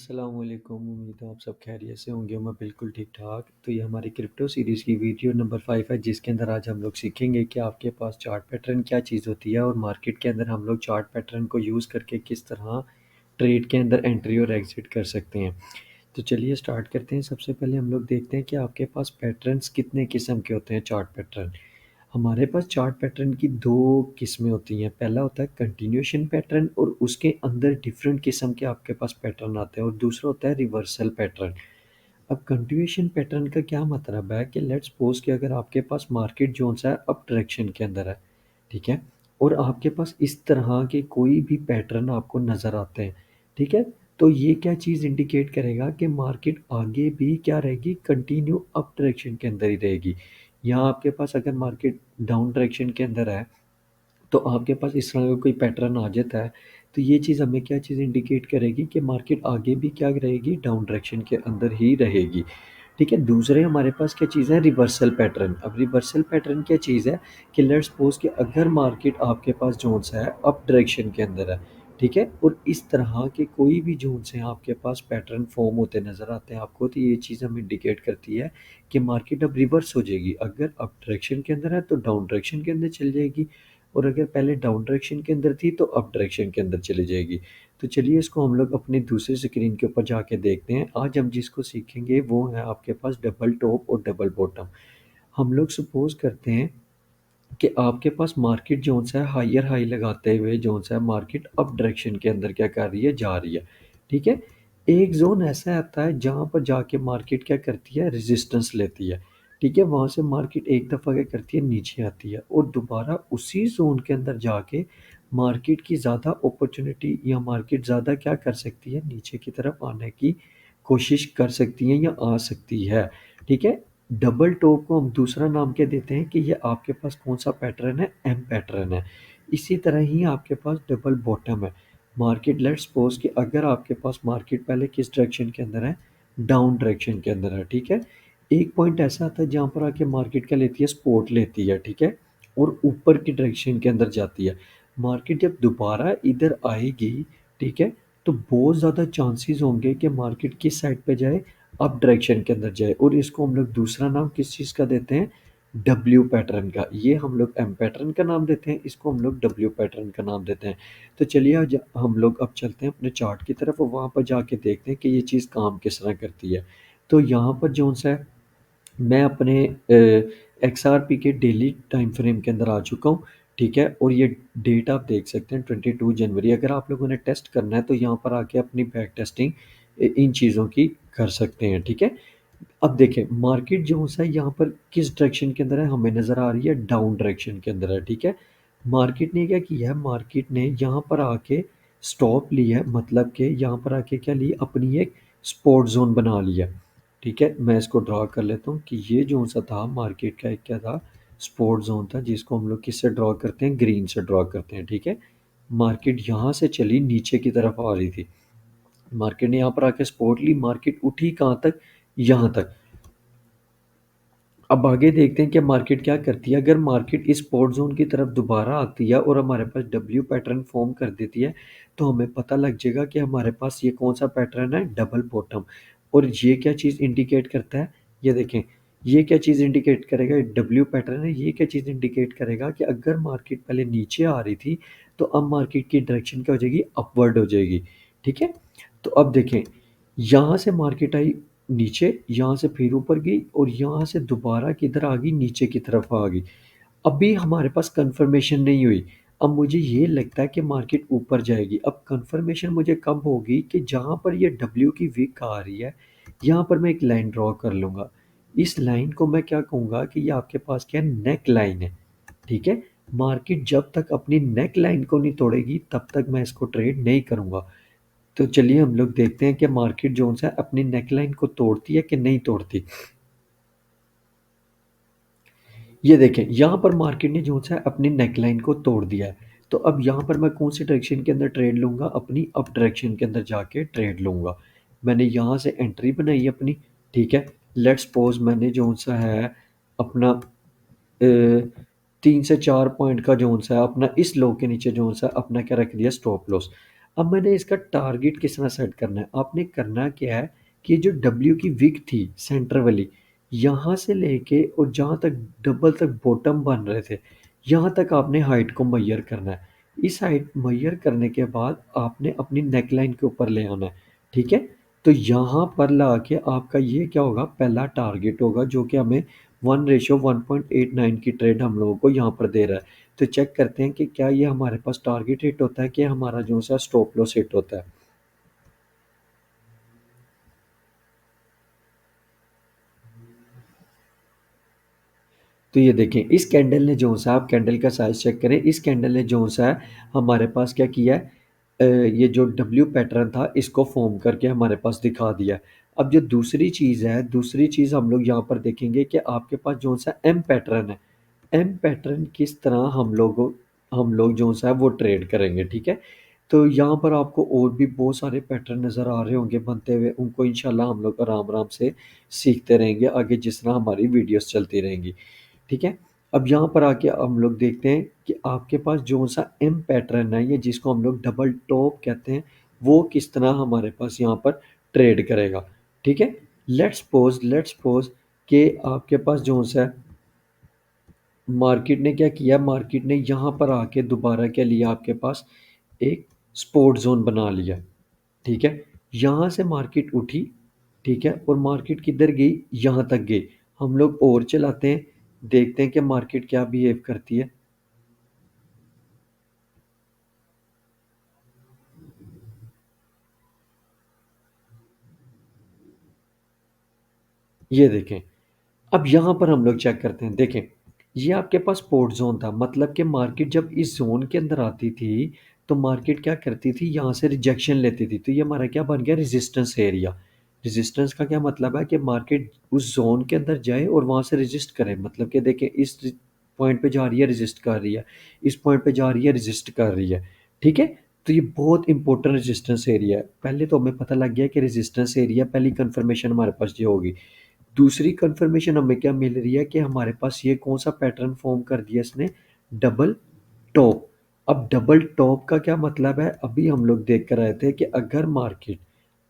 अस्सलामुअलैकुम। उम्मीद है आप सब खैरियत से होंगे। मैं बिल्कुल ठीक-ठाक। तो ये हमारी क्रिप्टो सीरीज़ की वीडियो नंबर 5 है, जिसके अंदर आज हम लोग सीखेंगे कि आपके पास चार्ट पैटर्न क्या चीज़ होती है और मार्केट के अंदर हम लोग चार्ट पैटर्न को यूज़ करके किस तरह ट्रेड के अंदर एंट्री और एग्ज़िट कर सकते हैं। तो चलिए स्टार्ट करते हैं। सबसे पहले हम लोग देखते हैं कि आपके पास पैटर्न्स कितने किस्म के होते हैं चार्ट पैटर्न। हमारे पास चार्ट पैटर्न की 2 किस्में होती हैं। पहला होता है कंटिन्यूएशन पैटर्न और उसके अंदर डिफरेंट किस्म के आपके पास पैटर्न आते हैं, और दूसरा होता है रिवर्सल पैटर्न। अब कंटिन्यूएशन पैटर्न का क्या मतलब है कि लेट्स सपोज कि अगर आपके पास मार्केट जोन सा है अप डायरेक्शन के अंदर है, ठीक है? और आपके पास इस तरह के कोई भी पैटर्न आपको नज़र आते हैं, ठीक है? तो ये क्या चीज़ इंडिकेट करेगा कि मार्केट आगे भी क्या रहेगी, कंटिन्यू अप डायरेक्शन के अंदर ही रहेगी। यहाँ आपके पास अगर मार्केट डाउन डायरेक्शन के अंदर है, तो आपके पास इस तरह का कोई पैटर्न आ जाता है, तो ये चीज़ हमें क्या चीज़ इंडिकेट करेगी कि मार्केट आगे भी क्या रहेगी, डाउन डायरेक्शन के अंदर ही रहेगी। ठीक है? दूसरे हमारे पास क्या चीज़ है, रिवर्सल पैटर्न। अब रिवर्सल पैटर्न क्या चीज़ है कि लेट्स सपोज़ कि अगर मार्केट आपके पास जोन-सा है अप डायरेक्शन के अंदर है, ठीक है? और इस तरह के कोई भी जोन से आपके पास पैटर्न फ़ॉर्म होते नज़र आते हैं आपको, तो ये चीज़ हमें इंडिकेट करती है कि मार्केट अब रिवर्स हो जाएगी। अगर अप डायरेक्शन के अंदर है तो डाउन डायरेक्शन के अंदर चली जाएगी, और अगर पहले डाउन डायरेक्शन के अंदर थी तो अप डायरेक्शन के अंदर चली जाएगी। तो चलिए इसको हम लोग अपनी दूसरी स्क्रीन के ऊपर जाके देखते हैं। आज हम जिसको सीखेंगे वो है आपके पास डबल टॉप और डबल बॉटम। हम लोग सपोज़ करते हैं कि आपके पास मार्केट जोन-सा है हायर हाई लगाते हुए जोन-सा है मार्केट अप डायरेक्शन के अंदर क्या कर रही है, जा रही है। ठीक है? एक ज़ोन ऐसा आता है जहाँ पर जाके मार्केट क्या करती है, रेजिस्टेंस लेती है। ठीक है? वहाँ से मार्केट एक दफ़ा क्या करती है, नीचे आती है और दोबारा उसी ज़ोन के अंदर जाके मार्केट की ज़्यादा अपॉर्च्युनिटी या मार्केट ज़्यादा क्या कर सकती है, नीचे की तरफ आने की कोशिश कर सकती है या आ सकती है। ठीक है? डबल टॉप को हम दूसरा नाम क्या देते हैं कि ये आपके पास कौन-सा पैटर्न है, एम पैटर्न है। इसी तरह ही आपके पास डबल बॉटम है। मार्केट लेट्स सपोज़ कि अगर आपके पास मार्केट पहले किस डायरेक्शन के अंदर है, डाउन डायरेक्शन के अंदर है, ठीक है? एक पॉइंट ऐसा आता है जहाँ पर आके मार्केट क्या लेती है, सपोर्ट लेती है, ठीक है? और ऊपर की डायरेक्शन के अंदर जाती है। मार्केट जब दोबारा इधर आएगी, ठीक है? तो बहुत ज़्यादा चांसेस होंगे कि मार्केट किस साइड पे जाए, अप डायरेक्शन के अंदर जाए, और इसको हम लोग दूसरा नाम किस चीज़ का देते हैं, डब्ल्यू पैटर्न का। ये हम लोग एम पैटर्न का नाम देते हैं, इसको हम लोग डब्ल्यू पैटर्न का नाम देते हैं। तो चलिए आज हम लोग अब चलते हैं अपने चार्ट की तरफ और वहाँ पर जाके देखते हैं कि ये चीज़ काम किस तरह करती है। तो यहाँ पर जोन-सा है, मैं अपने एक्सआरपी के डेली टाइम फ्रेम के अंदर आ चुका हूँ, ठीक है? और ये डेट आप देख सकते हैं 22 जनवरी। अगर आप लोगों ने टेस्ट करना है तो यहाँ पर आके अपनी बैक टेस्टिंग इन चीज़ों की कर सकते हैं, ठीक है? अब देखें मार्केट जो-सा है यहाँ पर किस डायरेक्शन के अंदर है, हमें नज़र आ रही है डाउन डायरेक्शन के अंदर है, ठीक है? मार्केट ने क्या किया है, मार्केट ने यहाँ पर आके स्टॉप लिया है, मतलब कि यहाँ पर आके क्या ली, अपनी एक सपोर्ट ज़ोन बना लिया, ठीक है? मैं इसको ड्रा कर लेता हूँ कि ये जो-सा था मार्केट का एक क्या था, सपोर्ट ज़ोन था, जिसको हम लोग किससे ड्रा करते हैं, ग्रीन से ड्रा करते हैं, ठीक है? मार्केट यहाँ से चली नीचे की तरफ आ रही थी। मार्केट ने यहाँ पर आके सपोर्ट ली, मार्केट उठी कहाँ तक, यहाँ तक। अब आगे देखते हैं कि मार्केट क्या करती है। अगर मार्केट इस सपोर्ट ज़ोन की तरफ दोबारा आती है और हमारे पास डब्ल्यू पैटर्न फ़ॉर्म कर देती है, तो हमें पता लग जाएगा कि हमारे पास ये कौन-सा पैटर्न है, डबल बॉटम। और ये क्या चीज़ इंडिकेट करता है, ये देखें, ये क्या चीज़ इंडिकेट करेगा, डब्ल्यू पैटर्न है, ये क्या चीज़ इंडिकेट करेगा कि अगर मार्केट पहले नीचे आ रही थी, तो अब मार्केट की डायरेक्शन क्या हो जाएगी, अपवर्ड हो जाएगी, ठीक है? तो अब देखें, यहाँ से मार्केट आई नीचे, यहाँ से फिर ऊपर गई और यहाँ से दोबारा किधर आ गई, नीचे की तरफ आ गई। अभी हमारे पास कन्फर्मेशन नहीं हुई। अब मुझे ये लगता है कि मार्केट ऊपर जाएगी। अब कन्फर्मेशन मुझे कब होगी कि जहाँ पर ये डब्ल्यू की विक आ रही है, यहाँ पर मैं एक लाइन ड्रॉ कर लूँगा। इस लाइन को मैं क्या कहूँगा कि ये आपके पास क्या है, नेक लाइन है, ठीक है? मार्केट जब तक अपनी नेक लाइन को नहीं तोड़ेगी, तब तक मैं इसको ट्रेड नहीं करूँगा। तो चलिए हम लोग देखते हैं कि मार्केट जोन-सा है अपनी नेकलाइन को तोड़ती है कि नहीं तोड़ती। ये देखें, यहाँ पर मार्केट ने जोन-सा है अपनी नेकलाइन को तोड़ दिया है। तो अब यहाँ पर मैं कौन सी डायरेक्शन के अंदर ट्रेड लूँगा, अपनी अप डायरेक्शन के अंदर जाके ट्रेड लूँगा। मैंने यहाँ से एंट्री बनाई अपनी, ठीक है? लेट्स सपोज़ मैंने जोन-सा है अपना 3 से 4 पॉइंट का जोन-सा है अपना, इस लो के नीचे जोन-सा अपना क्या रख दिया, स्टॉप लॉस। अब मैंने इसका टारगेट किस तरह सेट करना है, आपने करना क्या है कि जो डब्ल्यू की विक थी सेंटर वाली, यहाँ से लेके और जहाँ तक डबल तक बॉटम बन रहे थे, यहाँ तक आपने हाइट को मैयर करना है। इस हाइट मैयर करने के बाद आपने अपनी नेकलाइन के ऊपर ले आना है, ठीक है। तो यहाँ पर ला के आपका ये क्या होगा, पहला टारगेट होगा जो कि हमें 1:1.89 की ट्रेड हम लोगों को यहाँ पर दे रहा है। तो चेक करते हैं कि क्या ये हमारे पास टारगेट हिट होता है कि हमारा जो सा स्टॉप लॉस हिट होता है। तो ये देखें इस कैंडल ने जो सा, आप कैंडल का साइज चेक करें, इस कैंडल ने जो सा है हमारे पास क्या किया है, ये जो डब्ल्यू पैटर्न था इसको फॉर्म करके हमारे पास दिखा दिया। अब जो दूसरी चीज़ है, दूसरी चीज़ हम लोग यहाँ पर देखेंगे कि आपके पास जो सा एम पैटर्न है, एम पैटर्न किस तरह हम लोग जो सा है वो ट्रेड करेंगे, ठीक है। तो यहाँ पर आपको और भी बहुत सारे पैटर्न नज़र आ रहे होंगे बनते हुए, उनको इंशाल्लाह हम लोग आराम आराम से सीखते रहेंगे आगे जिस तरह हमारी वीडियोस चलती रहेंगी, ठीक है। अब यहाँ पर आके हम लोग देखते हैं कि आपके पास जो सा एम पैटर्न है, ये जिसको हम लोग डबल टॉप कहते हैं, वो किस तरह हमारे पास यहाँ पर ट्रेड करेगा, ठीक है। लेट्स पोज कि आपके पास जो सा मार्केट ने क्या किया, मार्केट ने यहाँ पर आके दोबारा क्या लिया, आपके पास एक सपोर्ट जोन बना लिया, ठीक है। यहाँ से मार्केट उठी, ठीक है, और मार्केट किधर गई, यहाँ तक गई। हम लोग और चलाते हैं, देखते हैं कि मार्केट क्या बिहेव करती है। ये देखें, अब यहाँ पर हम लोग चेक करते हैं, देखें ये आपके पास पोर्ट जोन था, मतलब कि मार्केट जब इस जोन के अंदर आती थी तो मार्केट क्या करती थी, यहाँ से रिजेक्शन लेती थी, तो ये हमारा क्या बन गया, रेजिस्टेंस एरिया। रेजिस्टेंस का क्या मतलब है कि मार्केट उस जोन के अंदर जाए और वहाँ से रेजिस्ट करे, मतलब कि देखें इस पॉइंट पे जा रही है, रेजिस्ट कर रही है, इस पॉइंट पे जा रही है, रेजिस्ट कर रही है, ठीक है। तो ये बहुत इंपॉर्टेंट रेजिस्टेंस एरिया है। पहले तो हमें पता लग गया कि रेजिस्टेंस एरिया, पहली कंफर्मेशन हमारे पास ये होगी। दूसरी कंफर्मेशन हमें क्या मिल रही है कि हमारे पास ये कौन सा पैटर्न फॉर्म कर दिया इसने, डबल टॉप। अब डबल टॉप का क्या मतलब है, अभी हम लोग देख कर आए थे कि अगर मार्केट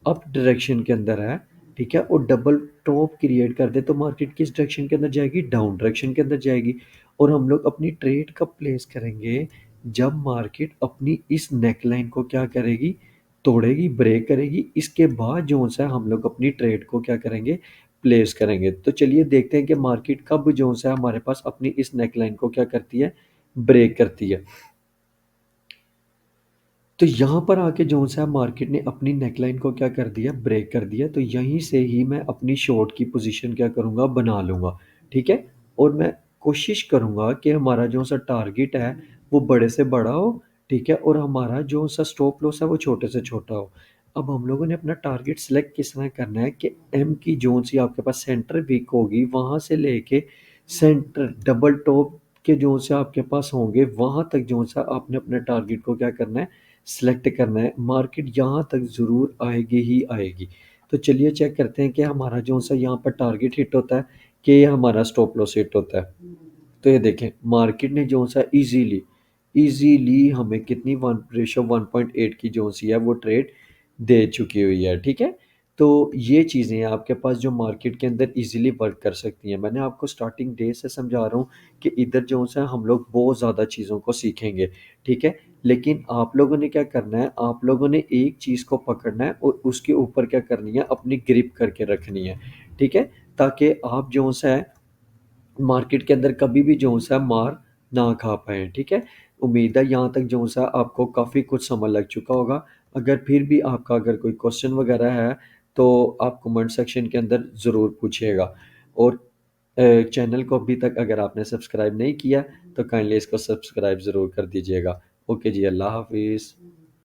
अप डायरेक्शन के अंदर है, ठीक है, और डबल टॉप क्रिएट कर दे तो मार्केट किस डायरेक्शन के अंदर जाएगी, डाउन डायरेक्शन के अंदर जाएगी। और हम लोग अपनी ट्रेड कब प्लेस करेंगे, जब मार्केट अपनी इस नेकलाइन को क्या करेगी, तोड़ेगी, ब्रेक करेगी, इसके बाद जो सा हम लोग अपनी ट्रेड को क्या करेंगे, प्लेस करेंगे। तो चलिए देखते हैं कि मार्केट कब जो सा हमारे पास अपनी इस नेकलाइन को क्या करती है, ब्रेक करती है। तो यहाँ पर आके जो सा मार्केट ने अपनी नेकलाइन को क्या कर दिया, ब्रेक कर दिया, तो यहीं से ही मैं अपनी शॉर्ट की पोजीशन क्या करूँगा, बना लूँगा, ठीक है। और मैं कोशिश करूँगा कि हमारा जो सा टारगेट है वो बड़े से बड़ा हो, ठीक है, और हमारा जो सा स्टॉप लॉस है वो छोटे से छोटा हो। अब हम लोगों ने अपना टारगेट सेलेक्ट किस तरह करना है कि एम की जोन सी आपके पास सेंटर वीक होगी, वहाँ से लेके सेंटर डबल टॉप के जोन से आपके पास होंगे, वहाँ तक जो सा आपने अपने टारगेट को क्या करना है, सेलेक्ट करना है। मार्केट यहाँ तक ज़रूर आएगी ही आएगी। तो चलिए चेक करते हैं कि हमारा जो सा यहाँ पर टारगेट हिट होता है कि हमारा स्टॉप लॉस हिट होता है। तो ये देखें मार्केट ने जो सा इजीली इजीली हमें कितनी 1:1.8 की जो सी है वो ट्रेड दे चुकी हुई है, ठीक है। तो ये चीज़ें आपके पास जो मार्केट के अंदर इजीली वर्क कर सकती हैं। मैंने आपको स्टार्टिंग डे से समझा रहा हूँ कि इधर जो सा हम लोग बहुत ज़्यादा चीज़ों को सीखेंगे, ठीक है। लेकिन आप लोगों ने क्या करना है, आप लोगों ने एक चीज़ को पकड़ना है और उसके ऊपर क्या करनी है, अपनी ग्रिप करके रखनी है, ठीक है, ताकि आप जो सा है मार्केट के अंदर कभी भी जो सा मार ना खा पाए, ठीक है। उम्मीद है यहाँ तक जो सा आपको काफ़ी कुछ समझ लग चुका होगा। अगर फिर भी आपका अगर कोई क्वेश्चन वगैरह है तो आप कमेंट सेक्शन के अंदर ज़रूर पूछिएगा। और चैनल को अभी तक अगर आपने सब्सक्राइब नहीं किया तो काइंडली इसको सब्सक्राइब ज़रूर कर दीजिएगा। ओके जी, अल्लाह हाफिज़।